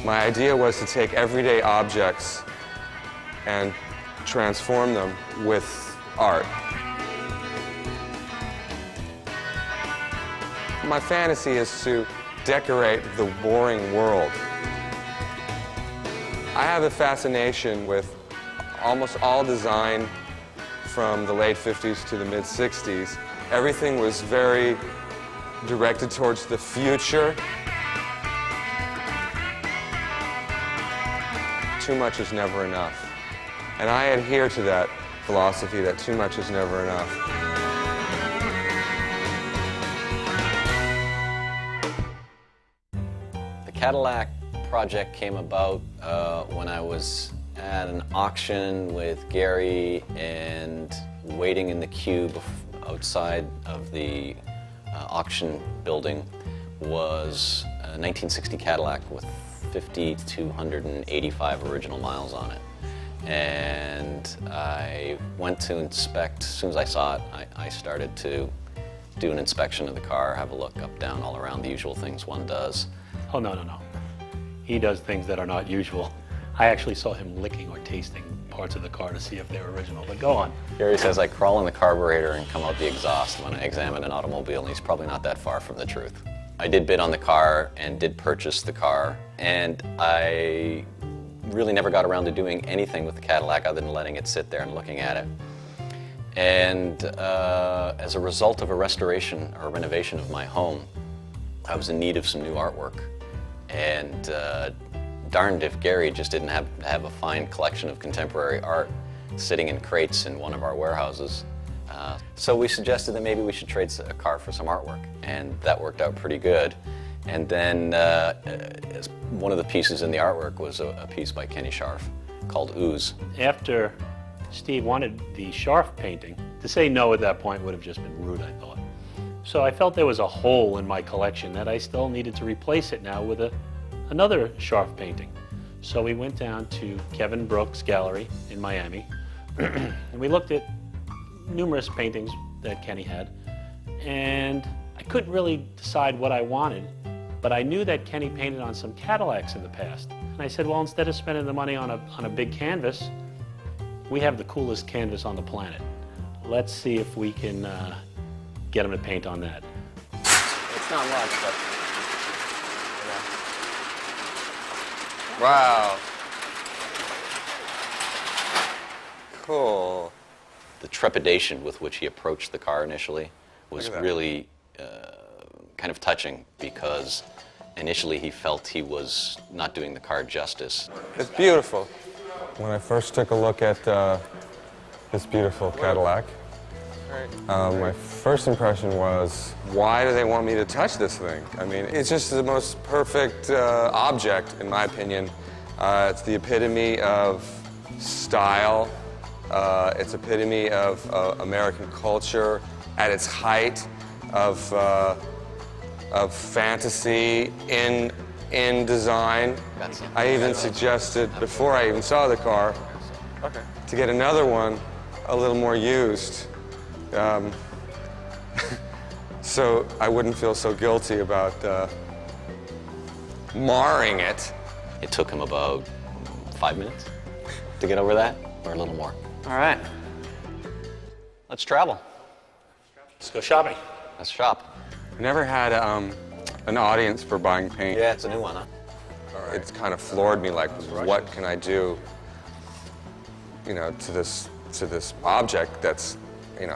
My idea was to take everyday objects and transform them with art. My fantasy is to decorate the boring world. I have a fascination with almost all design from the late 50s to the mid 60s. Everything was very directed towards the future. Too much is never enough. And I adhere to that philosophy that too much is never enough. The Cadillac project came about when I was at an auction with Gary and waiting in the queue outside of the auction building was a 1960 Cadillac with 5,285 original miles on it. And I went to inspect. As soon as I saw it, I started to do an inspection of the car, have a look up, down, all around, the usual things one does. Oh, no. He does things that are not usual. I actually saw him licking or tasting parts of the car to see if they were original, but go on. Gary says I crawl in the carburetor and come out the exhaust when I examine an automobile, and he's probably not that far from the truth. I did bid on the car and did purchase the car, and I really never got around to doing anything with the Cadillac other than letting it sit there and looking at it. And as a result of a restoration or renovation of my home, I was in need of some new artwork. And darned if Gary just didn't have a fine collection of contemporary art sitting in crates in one of our warehouses. So we suggested that maybe we should trade a car for some artwork, and that worked out pretty good. And then one of the pieces in the artwork was a piece by Kenny Scharf called Ooze. After Steve wanted the Scharf painting, to say no at that point would have just been rude, I thought. So I felt there was a hole in my collection that I still needed to replace it now with another Scharf painting. So we went down to Kevin Brooks' gallery in Miami, and we looked at numerous paintings that Kenny had, and I couldn't really decide what I wanted, but I knew that Kenny painted on some Cadillacs in the past. And I said, well, instead of spending the money on a big canvas, we have the coolest canvas on the planet. Let's see if we can get him to paint on that. It's not much, but... Wow. Cool. The trepidation with which he approached the car initially was really kind of touching, because initially he felt he was not doing the car justice. It's beautiful. When I first took a look at this beautiful Cadillac, my first impression was, why do they want me to touch this thing? I mean, it's just the most perfect object, in my opinion. It's the epitome of style. It's epitome of American culture at its height of fantasy in design. I even suggested, before I even saw the car, to get another one a little more used, so I wouldn't feel so guilty about marring it. It took him about 5 minutes to get over that, or a little more. All right, let's travel. Let's go shopping. Let's shop. I never had an audience for buying paint. Yeah, it's a new one, huh? It's kind of floored me, like, what can I do, you know, to this object that's, you know,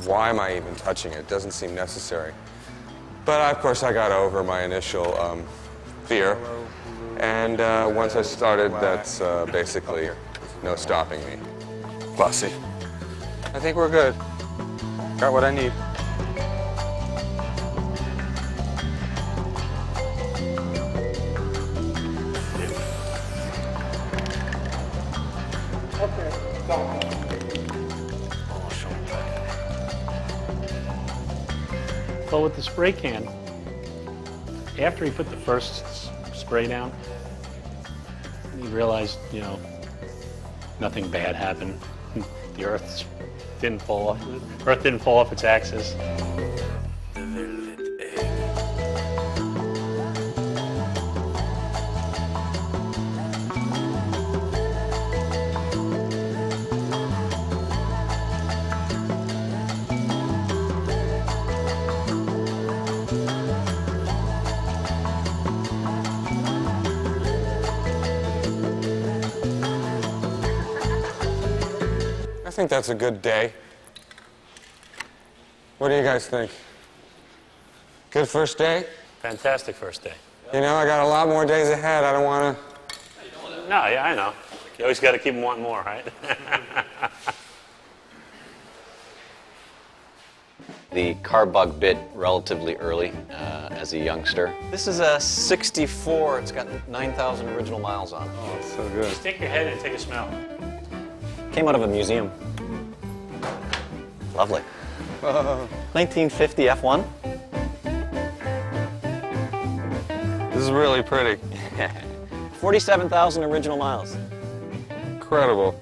why am I even touching it? It doesn't seem necessary. But of course I got over my initial fear, and once I started, that's basically no stopping me. Classy. I think we're good. Got what I need. Well, with the spray can, after he put the first spray down, he realized, you know, nothing bad happened. The Earth didn't fall off its axis. think that's a good day. What do you guys think? Good first day? Fantastic first day. You know, I got a lot more days ahead. I don't want to... No, yeah, I know. You always got to keep them wanting more, right? The car bug bit relatively early as a youngster. This is a 64. It's got 9,000 original miles on it. Oh, it's so good. Stick your head and take a smell. Came out of a museum. Lovely. 1950 F1. This is really pretty. 47,000 original miles. Incredible.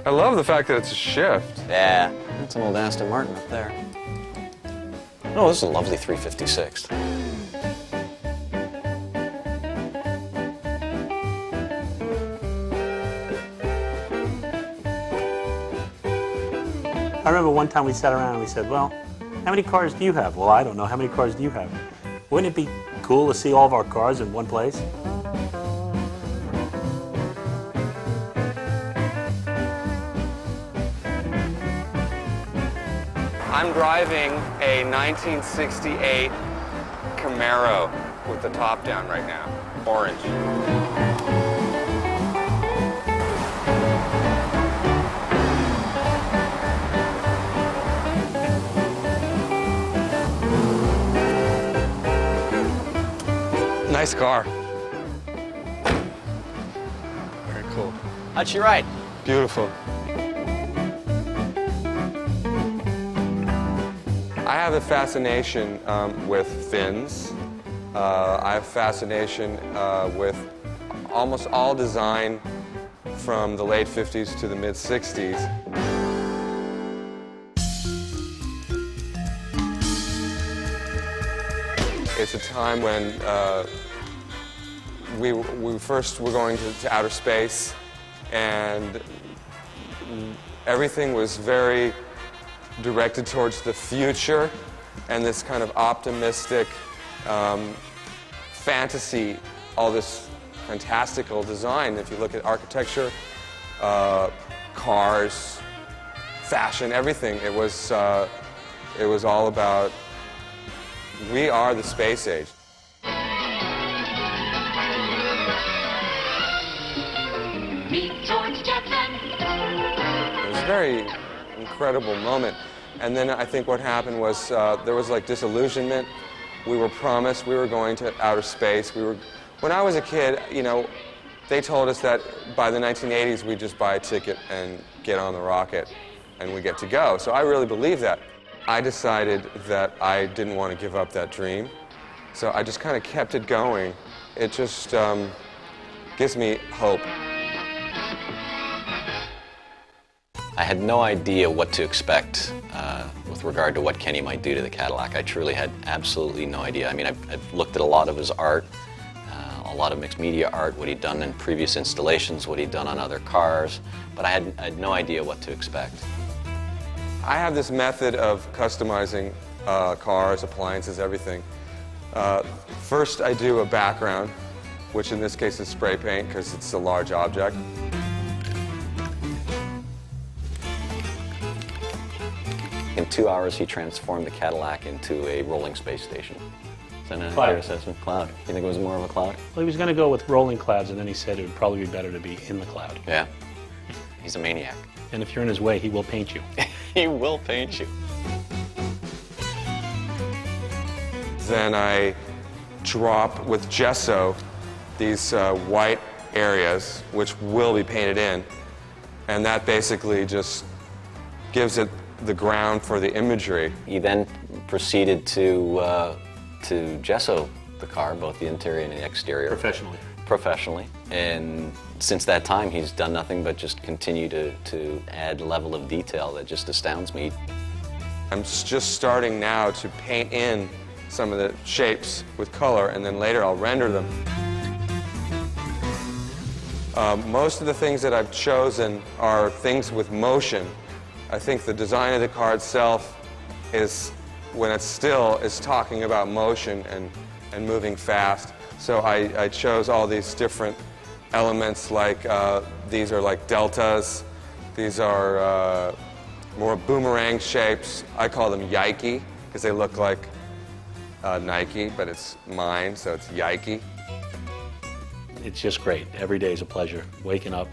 I love the fact that it's a shift. Yeah, that's an old Aston Martin up there. Oh, this is a lovely 356. I remember one time we sat around and we said, well, how many cars do you have? Well, I don't know. How many cars do you have? Wouldn't it be cool to see all of our cars in one place? I'm driving a 1968 Camaro with the top down right now, orange. Nice car. Very cool. How'd she ride? Beautiful. I have a fascination with fins. I have fascination with almost all design from the late 50s to the mid 60s. It's a time when we first were going to outer space, and everything was very directed towards the future and this kind of optimistic fantasy, all this fantastical design. If you look at architecture, cars, fashion, everything, it was all about, we are the space age. It was a very incredible moment. And then I think what happened was there was like disillusionment. We were promised we were going to outer space. When I was a kid, you know, they told us that by the 1980s we'd just buy a ticket and get on the rocket and we get to go. So I really believed that. I decided that I didn't want to give up that dream. So I just kind of kept it going. It just gives me hope. I had no idea what to expect with regard to what Kenny might do to the Cadillac. I truly had absolutely no idea. I mean, I've looked at a lot of his art, a lot of mixed media art, what he'd done in previous installations, what he'd done on other cars, but I had no idea what to expect. I have this method of customizing cars, appliances, everything. First, I do a background, which in this case is spray paint because it's a large object. In 2 hours, he transformed the Cadillac into a rolling space station. Is that an Cloud. accurate assessment? Cloud. You think it was more of a cloud? Well, he was going to go with rolling clouds, and then he said it would probably be better to be in the cloud. Yeah. He's a maniac. And if you're in his way, he will paint you. He will paint you. Then I drop with gesso these white areas, which will be painted in, and that basically just gives it the ground for the imagery. He then proceeded to gesso the car, both the interior and the exterior. Professionally. And since that time, he's done nothing but just continue to add level of detail that just astounds me. I'm just starting now to paint in some of the shapes with color, and then later I'll render them. Most of the things that I've chosen are things with motion. I think the design of the car itself is, when it's still, is talking about motion and moving fast. So I chose all these different elements, like these are like deltas, These are more boomerang shapes. I call them yike because they look like Nike, but it's mine, so it's yike. It's just great. Every day is a pleasure. Waking up,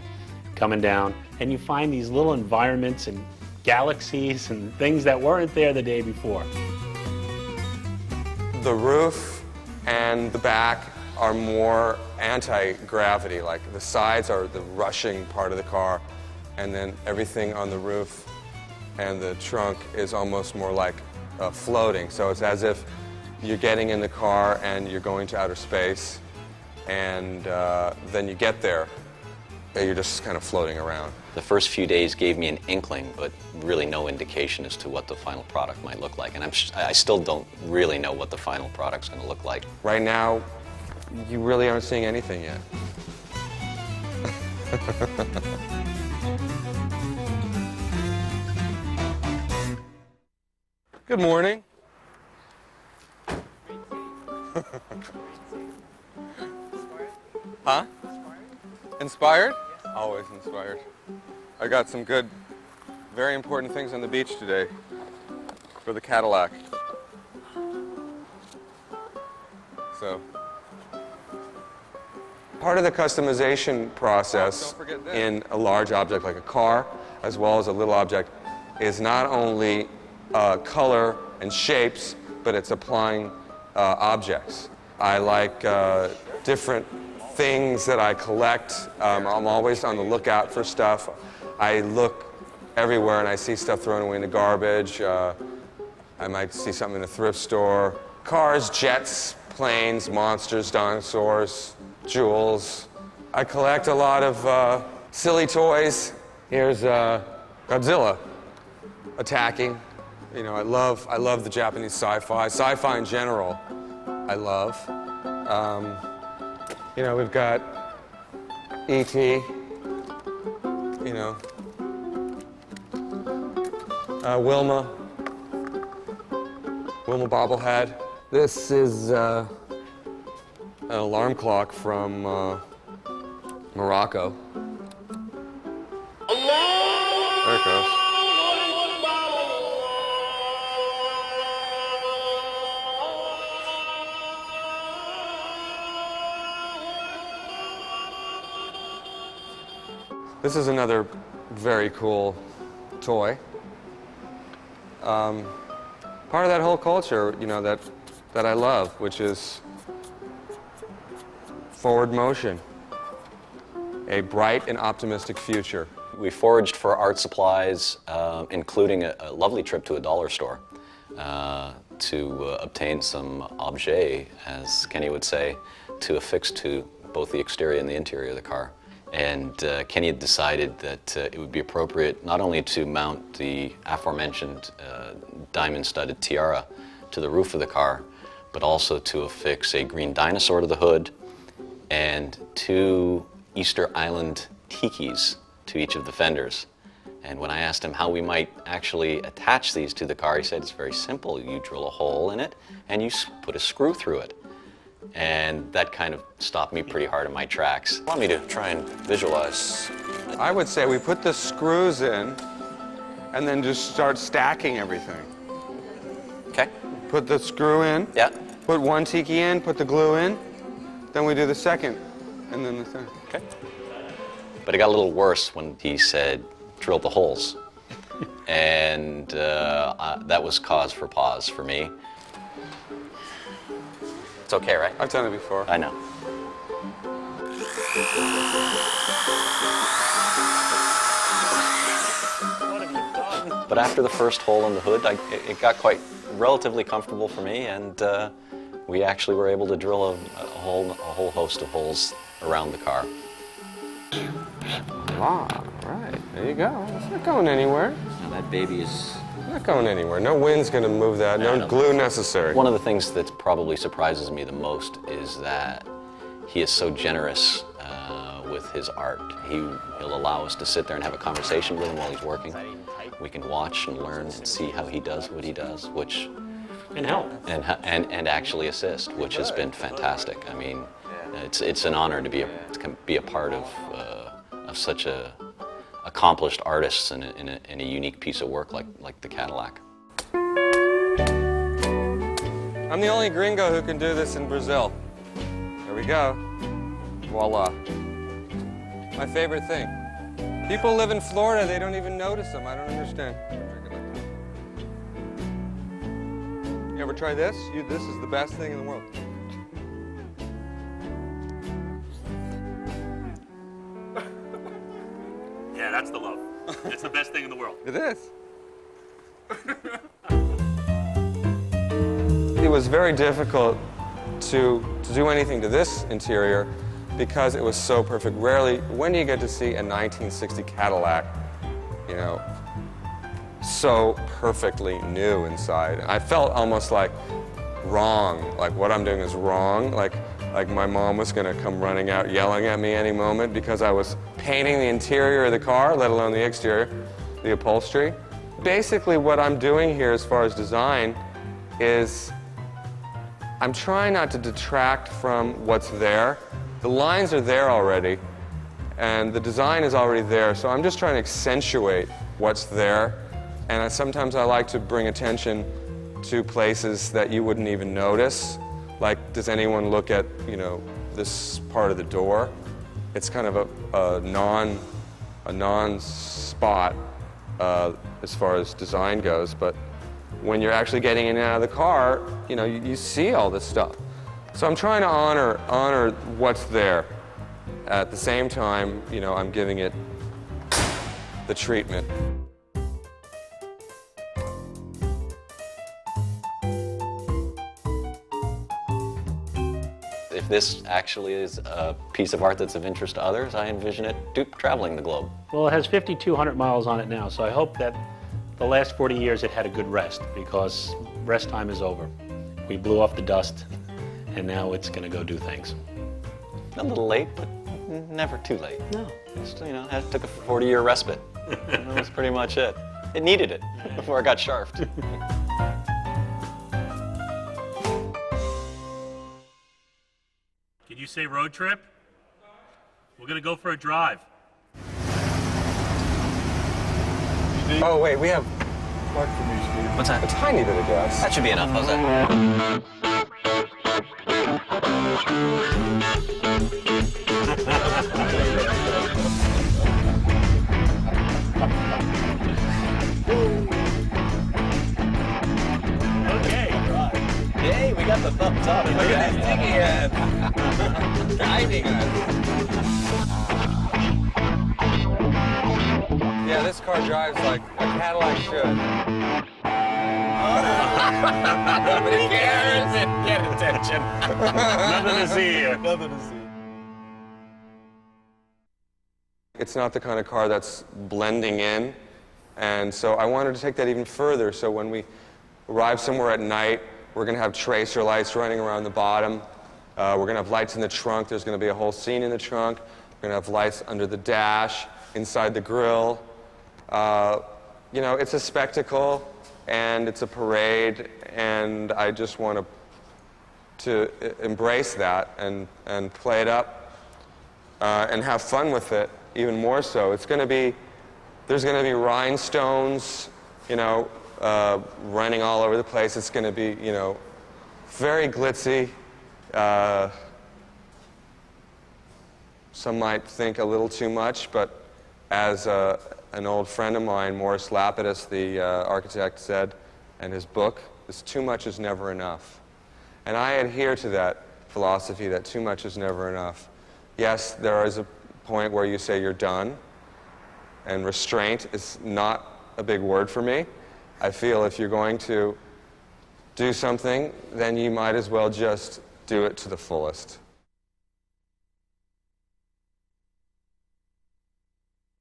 coming down, and you find these little environments and galaxies and things that weren't there the day before. The roof and the back are more anti-gravity, like the sides are the rushing part of the car, and then everything on the roof and the trunk is almost more like floating. So it's as if you're getting in the car and you're going to outer space, and then you get there, and you're just kind of floating around. The first few days gave me an inkling, but really no indication as to what the final product might look like. And I still don't really know what the final product's going to look like. Right now, you really aren't seeing anything yet. Good morning. Huh? Inspired? Always inspired. I got some good, very important things on the beach today for the Cadillac. So, part of the customization process in a large object like a car, as well as a little object, is not only color and shapes, but it's applying objects. I like different things that I collect. I'm always on the lookout for stuff. I look everywhere and I see stuff thrown away in the garbage. I might see something in a thrift store. Cars, jets, planes, monsters, dinosaurs, jewels. I collect a lot of silly toys. Here's Godzilla attacking. You know, I love the Japanese sci-fi. Sci-fi in general, I love. You know, we've got E.T., you know, Wilma bobblehead. This is an alarm clock from Morocco. There it goes. This is another very cool toy. Part of that whole culture, you know, that I love, which is forward motion, a bright and optimistic future. We foraged for art supplies, including a lovely trip to a dollar store to obtain some objet, as Kenny would say, to affix to both the exterior and the interior of the car. And Kenny had decided that it would be appropriate not only to mount the aforementioned diamond-studded tiara to the roof of the car, but also to affix a green dinosaur to the hood and 2 Easter Island tikis to each of the fenders. And when I asked him how we might actually attach these to the car, he said it's very simple. You drill a hole in it and you put a screw through it. And that kind of stopped me pretty hard in my tracks. Allow me to try and visualize. I would say we put the screws in and then just start stacking everything. Okay. Put the screw in. Yeah. Put one tiki in, put the glue in. Then we do the second, and then the third. Okay. But it got a little worse when he said, drill the holes. And that was cause for pause for me. It's okay, right? I've done it before. I know. What have you done? But after the first hole in the hood, it got quite relatively comfortable for me, and we actually were able to drill a whole host of holes around the car. Ah, right. There you go. It's not going anywhere. Now that baby is... Not going anywhere. No wind's going to move that. No glue necessary. One of the things that probably surprises me the most is that he is so generous with his art. He'll allow us to sit there and have a conversation with him while he's working. We can watch and learn and see how he does what he does, which... And help. And actually assist, which has been fantastic. I mean, it's an honor to be a part of such a accomplished artists in a unique piece of work like the Cadillac. I'm the only gringo who can do this in Brazil. There we go. Voila. My favorite thing. People live in Florida, they don't even notice them. I don't understand. You ever try this? This is the best thing in the world. Yeah, that's the love. It's the best thing in the world. It is. It was very difficult to do anything to this interior because it was so perfect. Rarely, when do you get to see a 1960 Cadillac, you know, so perfectly new inside? I felt almost like wrong, like what I'm doing is wrong, like my mom was gonna come running out yelling at me any moment because I was painting the interior of the car, let alone the exterior, the upholstery. Basically what I'm doing here as far as design is I'm trying not to detract from what's there. The lines are there already, and the design is already there, so I'm just trying to accentuate what's there. And sometimes I like to bring attention to places that you wouldn't even notice. Like, does anyone look at, you know, this part of the door? It's kind of a non-spot as far as design goes, but when you're actually getting in and out of the car, you know, you see all this stuff. So I'm trying to honor what's there. At the same time, you know, I'm giving it the treatment. If this actually is a piece of art that's of interest to others, I envision it traveling the globe. Well, it has 5,200 miles on it now, so I hope that the last 40 years it had a good rest, because rest time is over. We blew off the dust, and now it's going to go do things. A little late, but never too late. No. Just, you know, it took a 40-year respite. That was pretty much it. It needed it before it got sharfed. Did you say road trip? We're going to go for a drive. Oh wait, we have Mark for me, Steve. What's that? a tiny bit of gas. That should be enough, how's that? Okay. Yay, we got the thumbs up. Look at this sticky head. Guiding us. Yeah, this car drives like a Cadillac should. Nobody cares. Get attention. Nothing to see here. Nothing to see. It's not the kind of car that's blending in, and so I wanted to take that even further. So when we arrive somewhere at night, we're going to have tracer lights running around the bottom. We're going to have lights in the trunk. There's going to be a whole scene in the trunk. We're going to have lights under the dash, inside the grille. You know, it's a spectacle, and it's a parade, and I just want to embrace that and play it up and have fun with it even more so. There's going to be rhinestones, you know, running all over the place. It's going to be, you know, very glitzy. Some might think a little too much, but as an old friend of mine, Morris Lapidus, the architect, said in his book, too much is never enough. And I adhere to that philosophy that too much is never enough. Yes, there is a point where you say you're done, and restraint is not a big word for me. I feel if you're going to do something, then you might as well just do it to the fullest.